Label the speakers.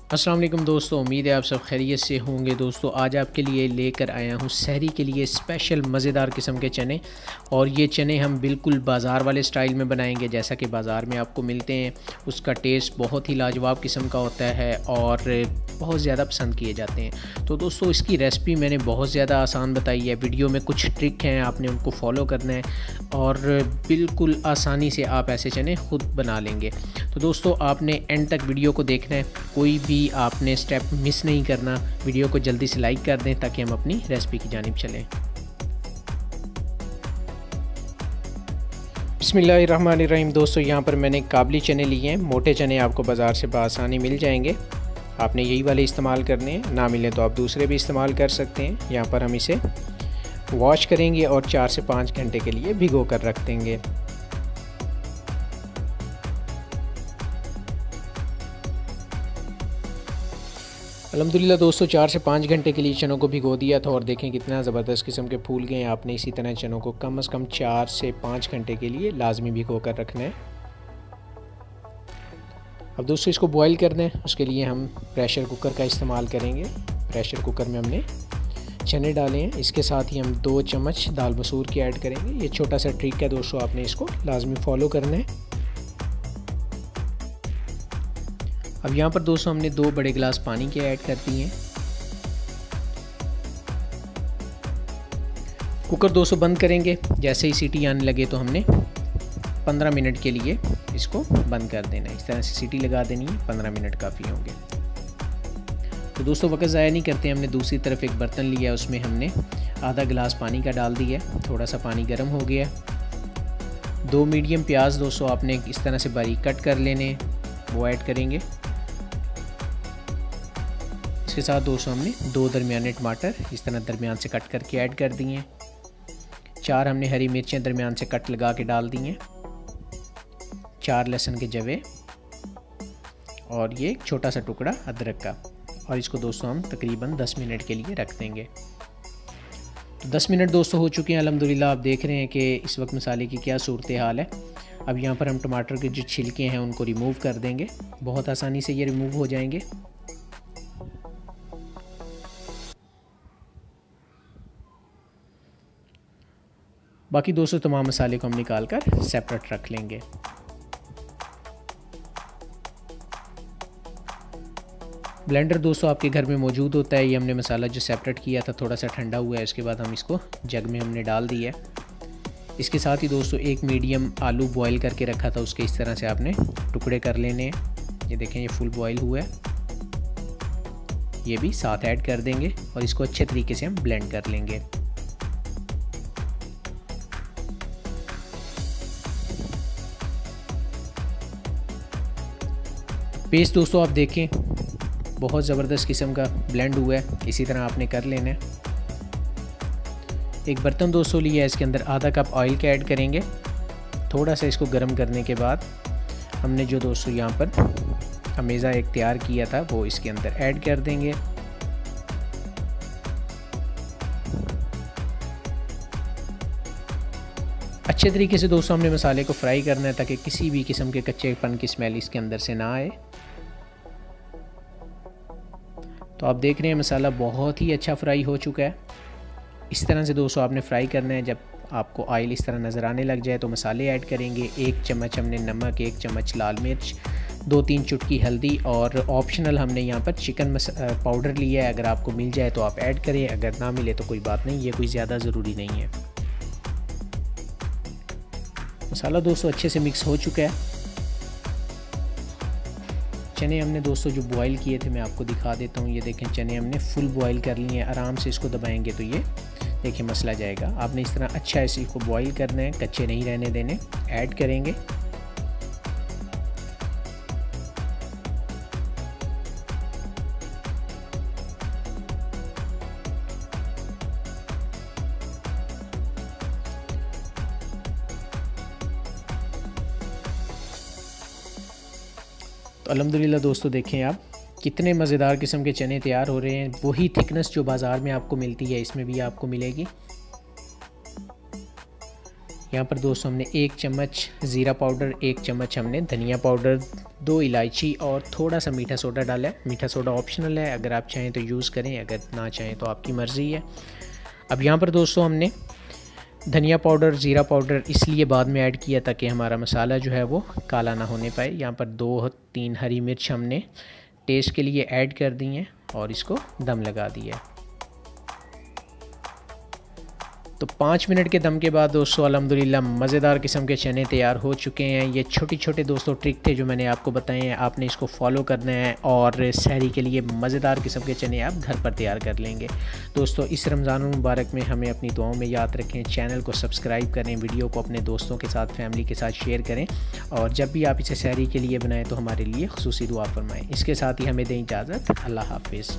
Speaker 1: अस्सलाम वालेकुम दोस्तों, उम्मीद है आप सब खैरियत से होंगे। दोस्तों आज आपके लिए लेकर आया हूँ सहरी के लिए स्पेशल मज़ेदार किस्म के चने। और ये चने हम बिल्कुल बाज़ार वाले स्टाइल में बनाएंगे, जैसा कि बाज़ार में आपको मिलते हैं। उसका टेस्ट बहुत ही लाजवाब किस्म का होता है और बहुत ज़्यादा पसंद किए जाते हैं। तो दोस्तों इसकी रेसिपी मैंने बहुत ज़्यादा आसान बताई है। वीडियो में कुछ ट्रिक हैं, आपने उनको फॉलो करना है और बिल्कुल आसानी से आप ऐसे चने खुद बना लेंगे। तो दोस्तों आपने एंड तक वीडियो को देखना है, कोई भी आपने स्टेप मिस नहीं करना। वीडियो को जल्दी से लाइक कर दें ताकि हम अपनी रेसिपी की जानिब चलें। बिस्मिल्लाहिर्रहमानिर्रहीम। दोस्तों यहाँ पर मैंने काबली चने लिए हैं। मोटे चने आपको बाज़ार से बआसानी मिल जाएंगे, आपने यही वाले इस्तेमाल करने हैं। ना मिले तो आप दूसरे भी इस्तेमाल कर सकते हैं। यहाँ पर हम इसे वॉश करेंगे और 4 से 5 घंटे के लिए भिगो कर रख देंगे। अल्हम्दुलिल्लाह दोस्तों 4 से 5 घंटे के लिए चनों को भिगो दिया था और देखें कितना ज़बरदस्त किस्म के फूल गए हैं। आपने इसी तरह चनों को कम से कम 4 से 5 घंटे के लिए लाजमी भिगो कर रखना है। अब दोस्तों इसको बॉईल करना है, उसके लिए हम प्रेशर कुकर का इस्तेमाल करेंगे। प्रेशर कुकर में हमने चने डाले हैं, इसके साथ ही हम 2 चम्मच दाल मसूर की ऐड करेंगे। ये छोटा सा ट्रिक है दोस्तों, आपने इसको लाजमी फॉलो करना है। अब यहाँ पर दोस्तों हमने 2 बड़े गिलास पानी के ऐड कर दिए हैं। कुकर दोस्तों बंद करेंगे, जैसे ही सीटी आने लगे तो हमने 15 मिनट के लिए इसको बंद कर देना है। इस तरह से सीटी लगा देनी है, 15 मिनट काफ़ी होंगे। तो दोस्तों वक्त ज़ाया नहीं करते, हमने दूसरी तरफ एक बर्तन लिया, उसमें हमने आधा गिलास पानी का डाल दिया। थोड़ा सा पानी गर्म हो गया। 2 मीडियम प्याज दोस्तों आपने इस तरह से बारीक कट कर लेने, वो ऐड करेंगे। इसके साथ दोस्तों हमने 2 दरमियाने टमाटर इस तरह दरमियान से कट करके ऐड कर दिए हैं। 4 हमने हरी मिर्चें दरमियान से कट लगा के डाल दी हैं। 4 लहसुन के जवे और ये एक छोटा सा टुकड़ा अदरक का। और इसको दोस्तों हम तकरीबन 10 मिनट के लिए रख देंगे। तो 10 मिनट दोस्तों हो चुके हैं अल्हम्दुलिल्लाह। आप देख रहे हैं कि इस वक्त मसाले की क्या सूरत हाल है। अब यहाँ पर हम टमाटर के जो छिलके हैं उनको रिमूव कर देंगे, बहुत आसानी से ये रिमूव हो जाएंगे। बाकी दोस्तों तमाम मसाले को हम निकाल कर सेपरेट रख लेंगे। ब्लेंडर दोस्तों आपके घर में मौजूद होता है। ये हमने मसाला जो सेपरेट किया था थोड़ा सा ठंडा हुआ है, उसके बाद हम इसको जग में हमने डाल दिया है। इसके साथ ही दोस्तों 1 मीडियम आलू बॉईल करके रखा था, उसके इस तरह से आपने टुकड़े कर लेने हैं। ये देखें ये फुल बॉईल हुआ है, ये भी साथ ऐड कर देंगे और इसको अच्छे तरीके से हम ब्लेंड कर लेंगे। पेस्ट दोस्तों आप देखें बहुत ज़बरदस्त किस्म का ब्लेंड हुआ है, इसी तरह आपने कर लेना है। एक बर्तन दोस्तों लिया है, इसके अंदर आधा कप ऑयल का ऐड करेंगे। थोड़ा सा इसको गर्म करने के बाद हमने जो दोस्तों यहाँ पर अमेज़ा एक तैयार किया था वो इसके अंदर ऐड कर देंगे। अच्छे तरीके से दोस्तों हमने मसाले को फ्राई करना है ताकि किसी भी किस्म के कच्चेपन की स्मेल इसके अंदर से ना आए। तो आप देख रहे हैं मसाला बहुत ही अच्छा फ्राई हो चुका है। इस तरह से दोस्तों आपने फ्राई करना है। जब आपको ऑयल इस तरह नज़र आने लग जाए तो मसाले ऐड करेंगे। 1 चम्मच हमने नमक, 1 चम्मच लाल मिर्च, 2-3 चुटकी हल्दी और ऑप्शनल हमने यहाँ पर चिकन पाउडर लिया है। अगर आपको मिल जाए तो आप ऐड करें, अगर ना मिले तो कोई बात नहीं, ये कोई ज़्यादा ज़रूरी नहीं है। मसाला दोस्तों अच्छे से मिक्स हो चुका है। चने हमने दोस्तों जो बॉईल किए थे मैं आपको दिखा देता हूँ। ये देखें चने हमने फुल बॉईल कर लिए हैं। आराम से इसको दबाएंगे तो ये देखिए मसला जाएगा। आपने इस तरह अच्छा ऐसे इसको बॉईल करना है, कच्चे नहीं रहने देने। ऐड करेंगे। तो अल्हम्दुलिल्लाह दोस्तों देखें आप कितने मज़ेदार किस्म के चने तैयार हो रहे हैं। वही थिकनेस जो बाज़ार में आपको मिलती है इसमें भी आपको मिलेगी। यहाँ पर दोस्तों हमने 1 चम्मच ज़ीरा पाउडर, 1 चम्मच हमने धनिया पाउडर, 2 इलायची और थोड़ा सा मीठा सोडा डाला है। मीठा सोडा ऑप्शनल है, अगर आप चाहें तो यूज़ करें, अगर ना चाहें तो आपकी मर्ज़ी है। अब यहाँ पर दोस्तों हमने धनिया पाउडर, ज़ीरा पाउडर इसलिए बाद में ऐड किया ताकि हमारा मसाला जो है वो काला ना होने पाए। यहाँ पर 2-3 हरी मिर्च हमने टेस्ट के लिए ऐड कर दी हैं और इसको दम लगा दिया है। तो 5 मिनट के दम के बाद दोस्तों अल्हम्दुलिल्लाह मज़ेदार किस्म के चने तैयार हो चुके हैं। ये छोटे छोटे दोस्तों ट्रिक थे जो मैंने आपको बताए हैं, आपने इसको फॉलो करना है और सहरी के लिए मज़ेदार किस्म के चने आप घर पर तैयार कर लेंगे। दोस्तों इस रमज़ान मुबारक में हमें अपनी दुआओं में याद रखें, चैनल को सब्सक्राइब करें, वीडियो को अपने दोस्तों के साथ, फैमिली के साथ शेयर करें और जब भी आप इसे सहरी के लिए बनाएँ तो हमारे लिए ख़ुसूसी दुआ फरमाएँ। इसके साथ ही हमें दें इजाज़त। अल्लाह हाफ़िज़।